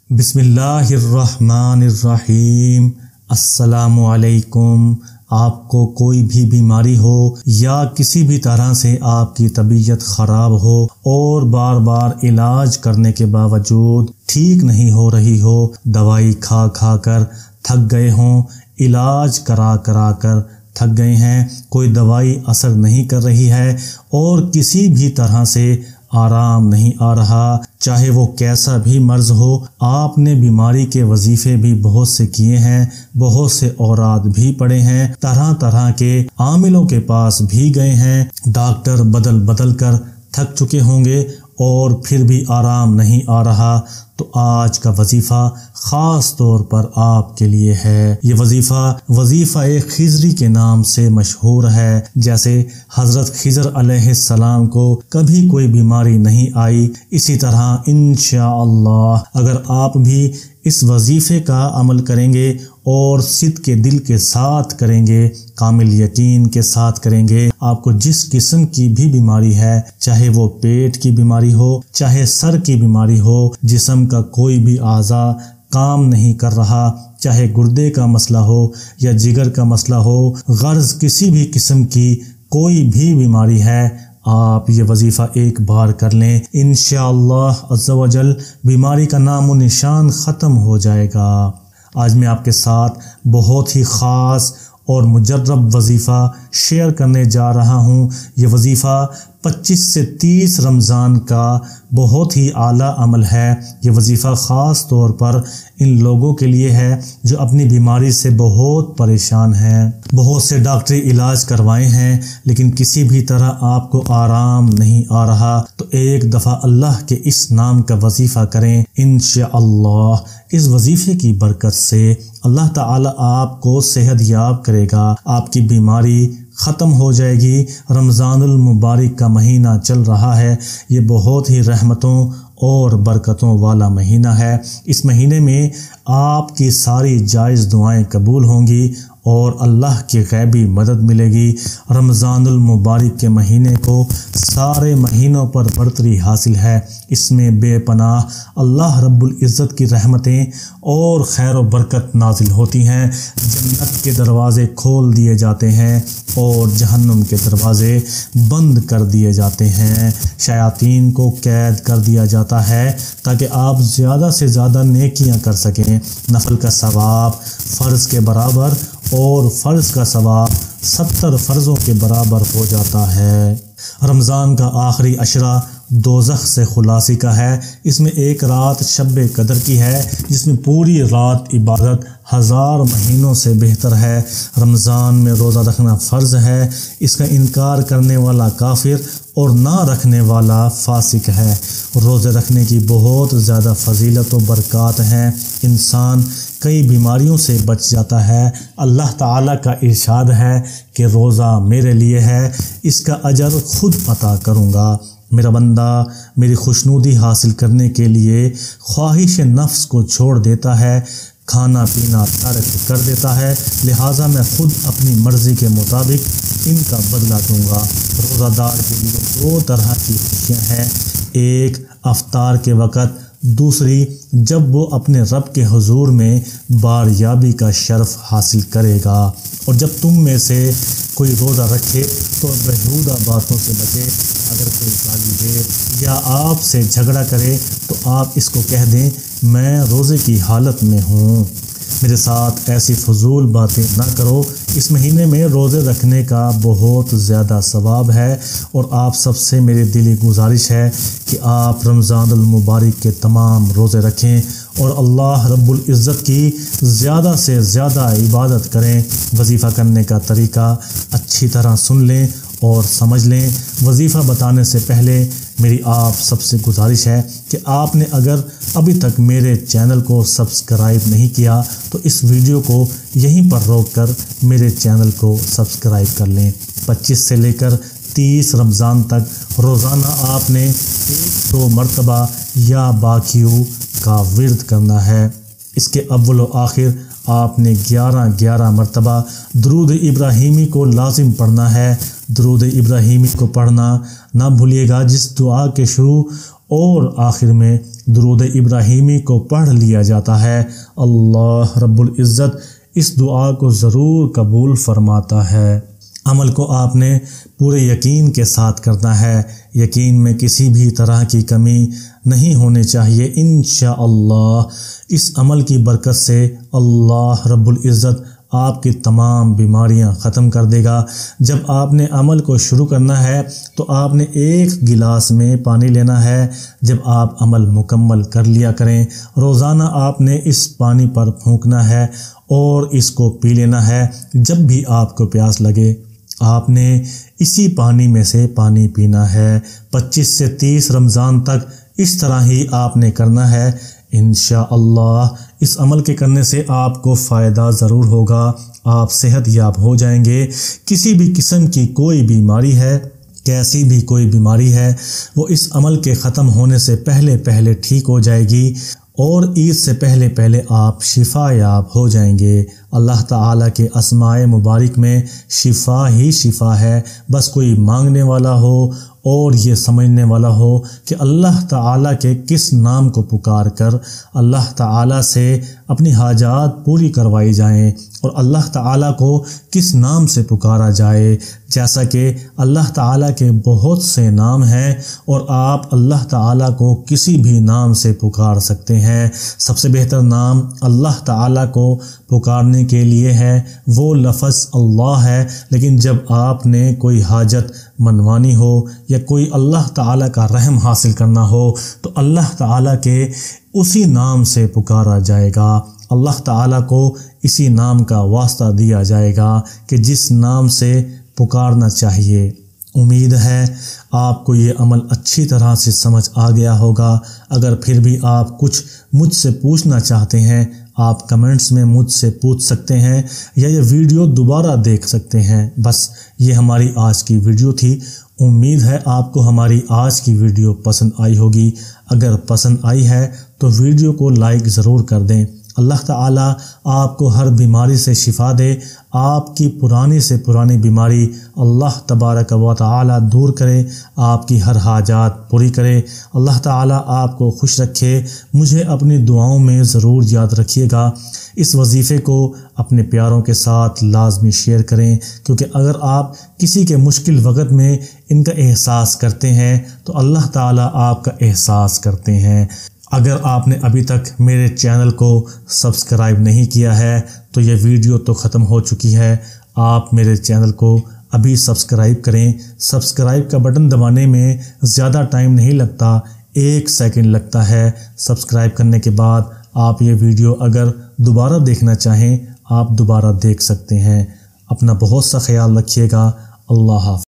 بسم اللہ الرحمن الرحیم۔ السلام علیکم۔ آپ کو کوئی بھی بیماری ہو یا کسی بھی طرح سے آپ کی طبیعت خراب ہو اور بار بار علاج کرنے کے باوجود ٹھیک نہیں ہو رہی ہو، دوائی کھا کھا کر تھک گئے ہوں، علاج کرا کر تھک گئے ہیں، کوئی دوائی اثر نہیں کر رہی ہے اور کسی بھی طرح سے آرام نہیں آ رہا، چاہے وہ کیسا بھی مرض ہو، آپ نے بیماری کے وظیفے بھی بہت سے کیے ہیں، بہت سے اوراد بھی پڑے ہیں، طرح طرح کے عاملوں کے پاس بھی گئے ہیں، ڈاکٹر بدل کر تھک چکے ہوں گے اور پھر بھی آرام نہیں آ رہا، تو آج کا وظیفہ خاص طور پر آپ کے لیے ہے۔ یہ وظیفہ خضری کے نام سے مشہور ہے۔ جیسے حضرت خضر علیہ السلام کو کبھی کوئی بیماری نہیں آئی، اسی طرح انشاءاللہ اگر آپ بھی اس وظیفے کا عمل کریں گے اور صدق کے دل کے ساتھ کریں گے، کامل یقین کے ساتھ کریں گے، آپ کو جس قسم کی بھی بیماری ہے، چاہے وہ پیٹ کی بیماری ہو، چاہے سر کی بیماری ہو، جسم کا کوئی بھی اعضا کام نہیں کر رہا، چاہے گردے کا مسئلہ ہو یا جگر کا مسئلہ ہو، غرض کسی بھی قسم کی کوئی بھی بیماری ہے، آپ یہ وظیفہ ایک بار کر لیں، انشاءاللہ عز و جل بیماری کا نام و نشان ختم ہو جائے گا۔ آج میں آپ کے ساتھ بہت ہی خاص اور مجرب وظیفہ شیئر کرنے جا رہا ہوں۔ یہ وظیفہ 25 سے 30 رمضان کا بہت ہی اعلیٰ عمل ہے۔ یہ وظیفہ خاص طور پر ان لوگوں کے لیے ہے جو اپنی بیماری سے بہت پریشان ہیں، بہت سے ڈاکٹری علاج کروائے ہیں لیکن کسی بھی طرح آپ کو آرام نہیں آ رہا، تو ایک دفعہ اللہ کے اس نام کا وظیفہ کریں، انشاءاللہ اس وظیفے کی برکت سے اللہ تعالی آپ کو صحت یاب کرے گا، آپ کی بیماری ختم ہو جائے گی۔ رمضان المبارک کا مہینہ چل رہا ہے، یہ بہت ہی رحمتوں اور برکتوں والا مہینہ ہے۔ اس مہینے میں آپ کی ساری جائز دعائیں قبول ہوں گی اور اللہ کی غیبی مدد ملے گی۔ رمضان المبارک کے مہینے کو سارے مہینوں پر برتری حاصل ہے، اس میں بے پناہ اللہ رب العزت کی رحمتیں اور خیر و برکت نازل ہوتی ہیں، جنت کے دروازے کھول دیے جاتے ہیں اور جہنم کے دروازے بند کر دیے جاتے ہیں، شیاطین کو قید کر دیا جاتا ہے تاکہ آپ زیادہ سے زیادہ نیکیاں کر سکیں۔ نفل کا ثواب فرض کے برابر اور فرض کا ثواب 70 فرضوں کے برابر ہو جاتا ہے۔ رمضان کا آخری عشرہ دوزخ سے خلاصی کا ہے، اس میں ایک رات شب قدر کی ہے جس میں پوری رات عبادت 1000 مہینوں سے بہتر ہے۔ رمضان میں روزہ رکھنا فرض ہے، اس کا انکار کرنے والا کافر اور نہ رکھنے والا فاسق ہے۔ روزے رکھنے کی بہت زیادہ فضیلت و برکات ہیں، انسان کئی بیماریوں سے بچ جاتا ہے۔ اللہ تعالیٰ کا ارشاد ہے کہ روزہ میرے لیے ہے، اس کا اجر خود عطا کروں گا۔ میرا بندہ میری خوشنودی حاصل کرنے کے لیے خواہش نفس کو چھوڑ دیتا ہے، کھانا پینا ترک کر دیتا ہے، لہٰذا میں خود اپنی مرضی کے مطابق ان کا بدلہ دوں گا۔ روزہ دار کے لیے 2 طرح کی خوشیاں ہیں، ایک افطار کے وقت، دوسری جب وہ اپنے رب کے حضور میں باریابی کا شرف حاصل کرے گا۔ اور جب تم میں سے کوئی روزہ رکھے تو بیہودہ باتوں سے بچے، اگر کوئی گالی دے یا آپ سے جھگڑا کرے تو آپ اس کو کہہ دیں میں روزے کی حالت میں ہوں، میرے ساتھ ایسی فضول باتیں نہ کرو۔ اس مہینے میں روزے رکھنے کا بہت زیادہ ثواب ہے اور آپ سب سے میری دلی گزارش ہے کہ آپ رمضان المبارک کے تمام روزے رکھیں اور اللہ رب العزت کی زیادہ سے زیادہ عبادت کریں۔ وظیفہ کرنے کا طریقہ اچھی طرح سن لیں اور سمجھ لیں۔ وظیفہ بتانے سے پہلے میری آپ سب سے گزارش ہے کہ آپ نے اگر ابھی تک میرے چینل کو سبسکرائب نہیں کیا تو اس ویڈیو کو یہیں پر روک کر میرے چینل کو سبسکرائب کر لیں۔ 25 سے لے کر 30 رمضان تک روزانہ آپ نے 100 مرتبہ یا باقیوں کا ورد کرنا ہے۔ اس کے اول و آخر آپ نے 11 مرتبہ درود ابراہیمی کو لازم پڑھنا ہے۔ درود ابراہیمی کو پڑھنا نہ بھولیے گا، جس دعا کے شروع اور آخر میں درود ابراہیمی کو پڑھ لیا جاتا ہے، اللہ رب العزت اس دعا کو ضرور قبول فرماتا ہے۔ عمل کو آپ نے پورے یقین کے ساتھ کرنا ہے، یقین میں کسی بھی طرح کی کمی نہیں ہونی چاہیے۔ انشاءاللہ اس عمل کی برکت سے اللہ رب العزت آپ کی تمام بیماریاں ختم کر دے گا۔ جب آپ نے عمل کو شروع کرنا ہے تو آپ نے 1 گلاس میں پانی لینا ہے۔ جب آپ عمل مکمل کر لیا کریں، روزانہ آپ نے اس پانی پر پھونکنا ہے اور اس کو پی لینا ہے۔ جب بھی آپ کو پیاس لگے آپ نے اسی پانی میں سے پانی پینا ہے۔ 25 سے 30 رمضان تک اس طرح ہی آپ نے کرنا ہے۔ انشاءاللہ اس عمل کے کرنے سے آپ کو فائدہ ضرور ہوگا، آپ صحت یاب ہو جائیں گے۔ کسی بھی قسم کی کوئی بیماری ہے، کیسی بھی کوئی بیماری ہے، وہ اس عمل کے ختم ہونے سے پہلے ٹھیک ہو جائے گی اور عید سے پہلے آپ شفا یاب ہو جائیں گے۔ اللہ تعالیٰ کے اسماء مبارک میں شفا ہی شفا ہے۔ بس کوئی مانگنے والا ہو اور یہ سمجھنے والا ہو کہ اللہ تعالیٰ کے کس نام کو پکار کر اللہ تعالیٰ سے اپنی حاجات پوری کروائی جائیں اور اللہ تعالیٰ کو کس نام سے پکارا جائے۔ جیسا کہ اللہ تعالیٰ کے بہت سے نام ہیں اور آپ اللہ تعالیٰ کو کسی بھی نام سے پکار سکتے ہیں۔ سب سے بہتر نام اللہ تعالیٰ کو پکارنے کے لیے ہے وہ لفظ اللہ ہے، لیکن جب آپ نے کوئی حاجت منوانی ہو یا کوئی اللہ تعالیٰ کا رحم حاصل کرنا ہو تو اللہ تعالیٰ کے اسی نام سے پکارا جائے گا۔ اللہ تعالیٰ کو اسی نام کا واسطہ دیا جائے گا کہ جس نام سے پکارنا چاہیے۔ امید ہے آپ کو یہ عمل اچھی طرح سے سمجھ آ گیا ہوگا۔ اگر پھر بھی آپ کچھ مجھ سے پوچھنا چاہتے ہیں، آپ کمنٹس میں مجھ سے پوچھ سکتے ہیں یا یہ ویڈیو دوبارہ دیکھ سکتے ہیں۔ بس یہ ہماری آج کی ویڈیو تھی۔ امید ہے آپ کو ہماری آج کی ویڈیو پسند آئی ہوگی۔ اگر پسند آئی ہے تو ویڈیو کو لائک ضرور کر دیں۔ اللہ تعالیٰ آپ کو ہر بیماری سے شفا دے، آپ کی پرانی سے پرانی بیماری اللہ تبارک و تعالیٰ دور کرے، آپ کی ہر حاجات پوری کرے۔ اللہ تعالیٰ آپ کو خوش رکھے۔ مجھے اپنی دعاؤں میں ضرور یاد رکھیے گا۔ اس وظیفے کو اپنے پیاروں کے ساتھ لازمی شیئر کریں، کیونکہ اگر آپ کسی کے مشکل وقت میں ان کا احساس کرتے ہیں تو اللہ تعالیٰ آپ کا احساس کرتے ہیں۔ اگر آپ نے ابھی تک میرے چینل کو سبسکرائب نہیں کیا ہے تو یہ ویڈیو تو ختم ہو چکی ہے، آپ میرے چینل کو ابھی سبسکرائب کریں۔ سبسکرائب کا بٹن دبانے میں زیادہ ٹائم نہیں لگتا، 1 سیکنڈ لگتا ہے۔ سبسکرائب کرنے کے بعد آپ یہ ویڈیو اگر دوبارہ دیکھنا چاہیں آپ دوبارہ دیکھ سکتے ہیں۔ اپنا بہت سا خیال رکھیے گا۔ اللہ حافظ۔